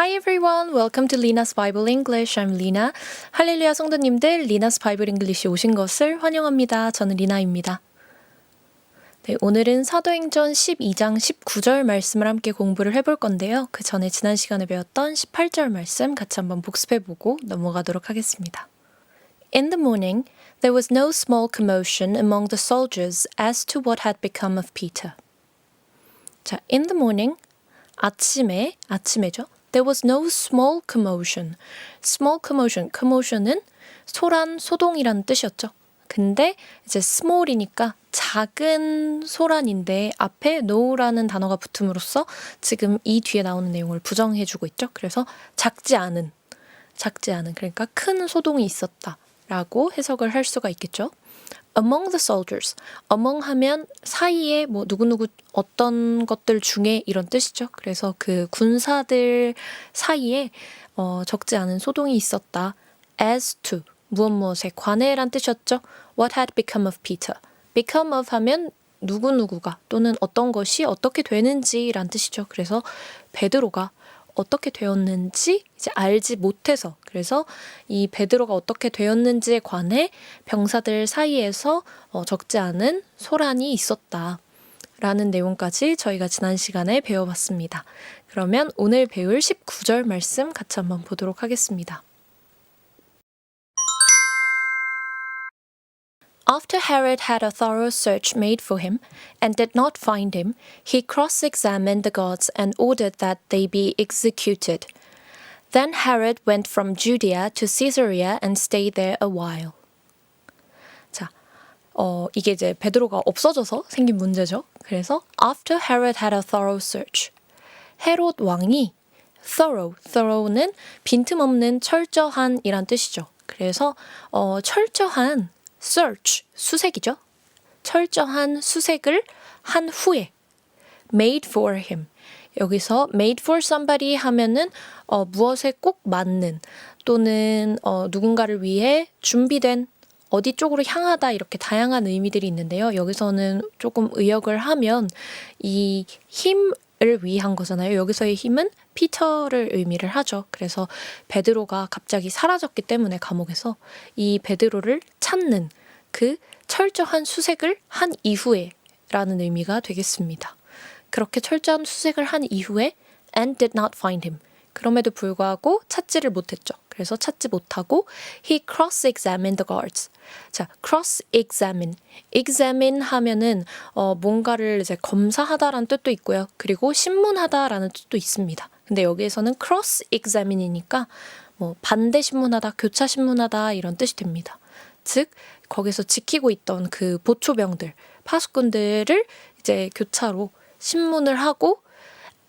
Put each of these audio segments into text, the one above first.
Hi everyone, welcome to Lina's Bible English. I'm Lina. 할렐루야 성도님들, Lina's Bible English에 오신 것을 환영합니다. 저는 리나입니다. 네, 오늘은 사도행전 12장 19절 말씀을 함께 공부를 해볼 건데요. 그 전에 지난 시간에 배웠던 18절 말씀 같이 한번 복습해보고 넘어가도록 하겠습니다. In the morning, there was no small commotion among the soldiers as to what had become of Peter. 자, in the morning, 아침에죠. There was no small commotion. Small commotion, commotion은 소란, 소동이라는 뜻이었죠. 근데 이제 small이니까 작은 소란인데 앞에 no라는 단어가 붙음으로써 지금 이 뒤에 나오는 내용을 부정해주고 있죠. 그래서 작지 않은, 그러니까 큰 소동이 있었다라고 해석을 할 수가 있겠죠. Among the soldiers, among 하면 사이에 뭐 누구누구 어떤 것들 중에 이런 뜻이죠. 그래서 그 군사들 사이에 적지 않은 소동이 있었다. As to, 무엇에 관해란 뜻이었죠. What had become of Peter. Become of 하면 누구누구가 또는 어떤 것이 어떻게 되는지란 뜻이죠. 그래서 베드로가 어떻게 되었는지 이제 알지 못해서 그래서 이 베드로가 어떻게 되었는지에 관해 병사들 사이에서 적지 않은 소란이 있었다라는 내용까지 저희가 지난 시간에 배워봤습니다. 그러면 오늘 배울 19절 말씀 같이 한번 보도록 하겠습니다. After Herod had a thorough search made for him and did not find him, he cross-examined the guards and ordered that they be executed. Then Herod went from Judea to Caesarea and stayed there a while. 자, 이게 이제 베드로가 없어져서 생긴 문제죠. 그래서 after Herod had a thorough search. 헤롯 왕이 thorough는 빈틈없는 철저한이란 뜻이죠. 그래서 철저한 search, 수색이죠. 철저한 수색을 한 후에 made for him. 여기서 made for somebody 하면은 무엇에 꼭 맞는 또는 누군가를 위해 준비된 어디 쪽으로 향하다 이렇게 다양한 의미들이 있는데요. 여기서는 조금 의역을 하면 이 힘을 위한 거잖아요. 여기서의 힘은 피터를 의미를 하죠. 그래서 베드로가 갑자기 사라졌기 때문에 감옥에서 이 베드로를 찾는 그 철저한 수색을 한 이후에 라는 의미가 되겠습니다. 그렇게 철저한 수색을 한 이후에 and did not find him. 그럼에도 불구하고 찾지를 못했죠. 그래서 찾지 못하고 he cross-examined the guards. 자, cross-examine. examine 하면은 뭔가를 이제 검사하다라는 뜻도 있고요. 그리고 신문하다라는 뜻도 있습니다. 근데 여기에서는 cross-examine이니까 뭐 반대 신문하다, 교차 신문하다 이런 뜻이 됩니다. 즉 거기서 지키고 있던 그 보초병들, 파수꾼들을 이제 교차로 신문을 하고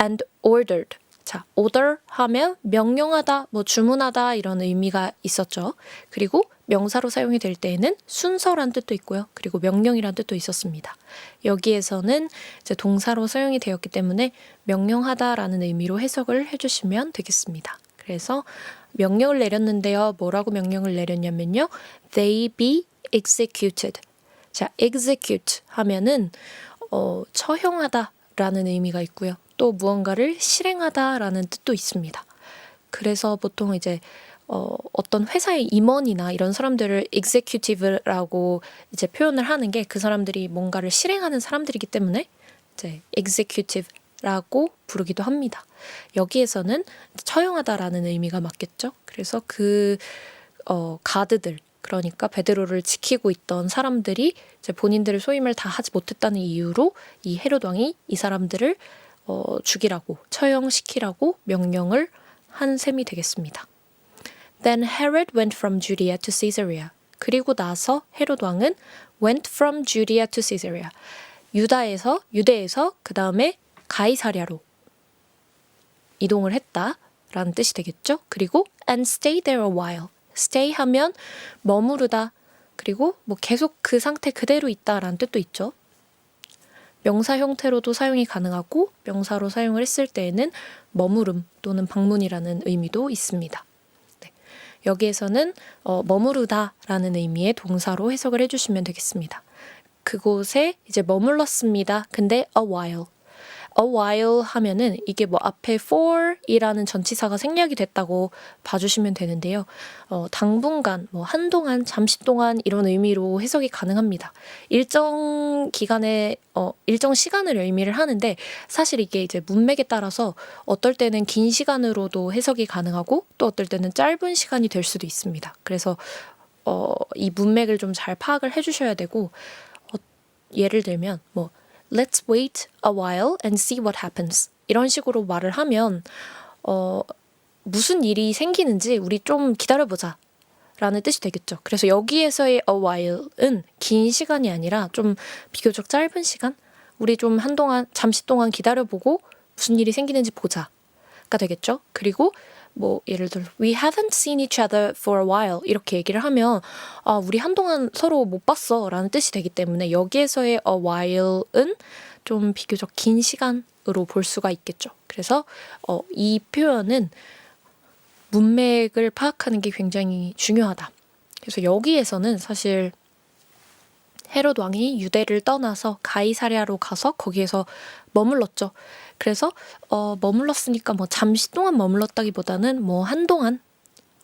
and ordered. 자, order 하면 명령하다, 뭐 주문하다 이런 의미가 있었죠. 그리고 명사로 사용이 될 때에는 순서란 뜻도 있고요. 그리고 명령이란 뜻도 있었습니다. 여기에서는 이제 동사로 사용이 되었기 때문에 명령하다라는 의미로 해석을 해주시면 되겠습니다. 그래서 명령을 내렸는데요. 뭐라고 명령을 내렸냐면요. They be executed. 자, execute 하면은 처형하다라는 의미가 있고요. 또 무언가를 실행하다라는 뜻도 있습니다. 그래서 보통 이제 어떤 회사의 임원이나 이런 사람들을 executive라고 이제 표현을 하는 게 그 사람들이 뭔가를 실행하는 사람들이기 때문에 이제 executive라고 부르기도 합니다. 여기에서는 처형하다라는 의미가 맞겠죠. 그래서 그 가드들 그러니까 베드로를 지키고 있던 사람들이 이제 본인들의 소임을 다 하지 못했다는 이유로 이 헤롯 왕이 이 사람들을 죽이라고 처형시키라고 명령을 한 셈이 되겠습니다. Then Herod went from Judea to Caesarea. 그리고 나서 헤롯 왕은 went from Judea to Caesarea. 유대에서 그 다음에 가이사랴로 이동을 했다라는 뜻이 되겠죠. 그리고 and stay there a while. stay 하면 머무르다 그리고 뭐 계속 그 상태 그대로 있다라는 뜻도 있죠. 명사 형태로도 사용이 가능하고 명사로 사용을 했을 때에는 머무름 또는 방문이라는 의미도 있습니다. 네. 여기에서는 머무르다라는 의미의 동사로 해석을 해주시면 되겠습니다. 그곳에 이제 머물렀습니다. 근데 a while. a while 하면은 이게 뭐 앞에 for이라는 전치사가 생략이 됐다고 봐주시면 되는데요. 당분간, 뭐 한동안, 잠시 동안 이런 의미로 해석이 가능합니다. 일정 기간에 일정 시간을 의미를 하는데 사실 이게 이제 문맥에 따라서 어떨 때는 긴 시간으로도 해석이 가능하고 또 어떨 때는 짧은 시간이 될 수도 있습니다. 그래서 이 문맥을 좀 잘 파악을 해주셔야 되고 예를 들면 뭐 Let's wait a while and see what happens. 이런 식으로 말을 하면 무슨 일이 생기는지 우리 좀 기다려보자 라는 뜻이 되겠죠. 그래서 여기에서의 a while은 긴 시간이 아니라 좀 비교적 짧은 시간? 우리 좀 한동안 잠시 동안 기다려보고 무슨 일이 생기는지 보자가 되겠죠. 그리고 뭐 예를 들어 We haven't seen each other for a while 이렇게 얘기를 하면 우리 한동안 서로 못 봤어 라는 뜻이 되기 때문에 여기에서의 a while은 좀 비교적 긴 시간으로 볼 수가 있겠죠. 그래서 이 표현은 문맥을 파악하는 게 굉장히 중요하다. 그래서 여기에서는 사실 헤롯 왕이 유대를 떠나서 가이사랴로 가서 거기에서 머물렀죠. 그래서 머물렀으니까 뭐 잠시 동안 머물렀다기보다는 뭐 한동안,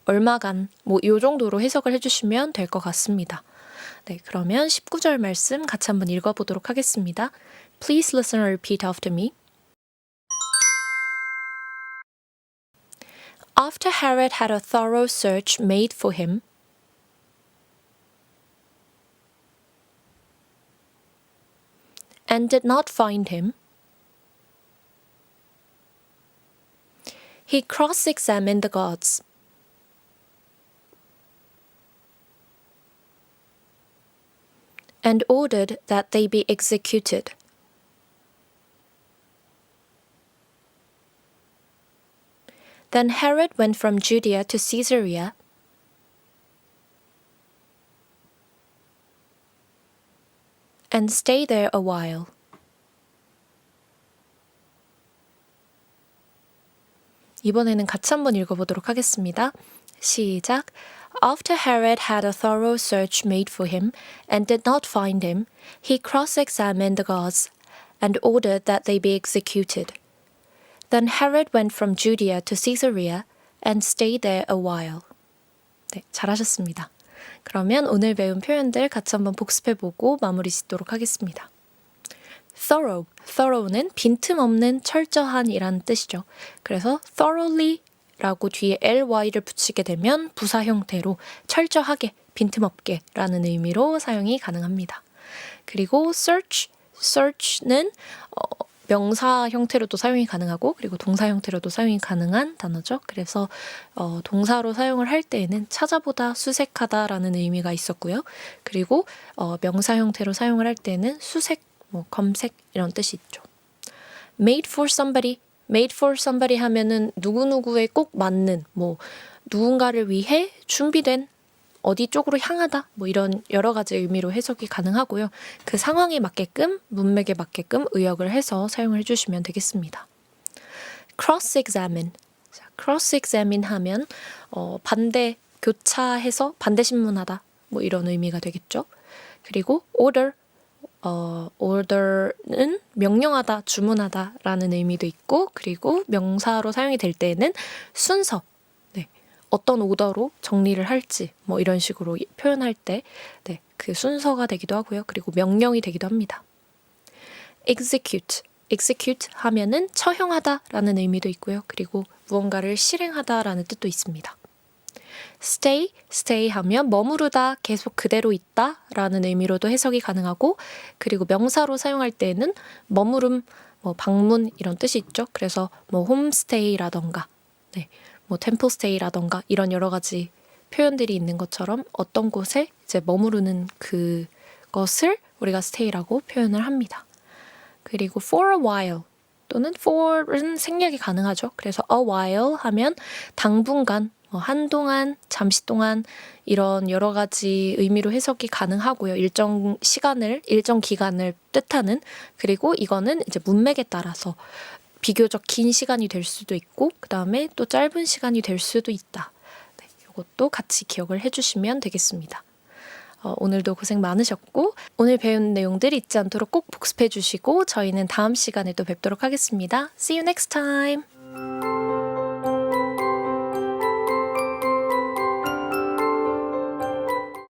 얼마간 뭐 이 정도로 해석을 해주시면 될 것 같습니다. 네, 그러면 19절 말씀 같이 한번 읽어보도록 하겠습니다. Please listen and repeat after me. After Herod had a thorough search made for him, and did not find him, he cross-examined the gods and ordered that they be executed. Then Herod went from Judea to Caesarea and stayed there a while. 이번에는 같이 한번 읽어보도록 하겠습니다. 시작. After Herod had a thorough search made for him and did not find him, he cross-examined the gods and ordered that they be executed. Then Herod went from Judea to Caesarea and stayed there a while. 네, 잘하셨습니다. 그러면 오늘 배운 표현들 같이 한번 복습해보고 마무리 짓도록 하겠습니다. thorough는 빈틈없는 철저한이라는 뜻이죠. 그래서 thoroughly라고 뒤에 ly를 붙이게 되면 부사 형태로 철저하게, 빈틈없게 라는 의미로 사용이 가능합니다. 그리고 search는 명사 형태로도 사용이 가능하고 그리고 동사 형태로도 사용이 가능한 단어죠. 그래서 동사로 사용을 할 때에는 찾아보다, 수색하다라는 의미가 있었고요. 그리고 명사 형태로 사용을 할 때는 수색, 뭐 검색 이런 뜻이 있죠. Made for somebody 하면은 누구누구에 꼭 맞는, 뭐 누군가를 위해 준비된, 어디 쪽으로 향하다, 뭐 이런 여러 가지 의미로 해석이 가능하고요. 그 상황에 맞게끔, 문맥에 맞게끔 의역을 해서 사용을 해주시면 되겠습니다. cross-examine 하면 반대, 교차해서 반대 신문하다, 뭐 이런 의미가 되겠죠. 그리고 order는 명령하다, 주문하다 라는 의미도 있고 그리고 명사로 사용이 될 때에는 순서, 어떤 오더로 정리를 할지 뭐 이런 식으로 표현할 때 그 순서가 되기도 하고요. 그리고 명령이 되기도 합니다. execute 하면은 처형하다라는 의미도 있고요. 그리고 무언가를 실행하다라는 뜻도 있습니다. stay 하면 머무르다, 계속 그대로 있다라는 의미로도 해석이 가능하고 그리고 명사로 사용할 때는 머무름, 뭐 방문 이런 뜻이 있죠. 그래서 뭐 홈스테이라던가 뭐 템플스테이라던가 이런 여러 가지 표현들이 있는 것처럼 어떤 곳에 이제 머무르는 그것을 우리가 stay라고 표현을 합니다. 그리고 for a while 또는 for은 생략이 가능하죠. 그래서 a while 하면 당분간, 한동안, 잠시 동안 이런 여러 가지 의미로 해석이 가능하고요. 일정 기간을 뜻하는, 그리고 이거는 이제 문맥에 따라서 비교적 긴 시간이 될 수도 있고 그 다음에 또 짧은 시간이 될 수도 있다. 이것도 같이 기억을 해주시면 되겠습니다. 오늘도 고생 많으셨고 오늘 배운 내용들 잊지 않도록 꼭 복습해 주시고 저희는 다음 시간에 또 뵙도록 하겠습니다. See you next time!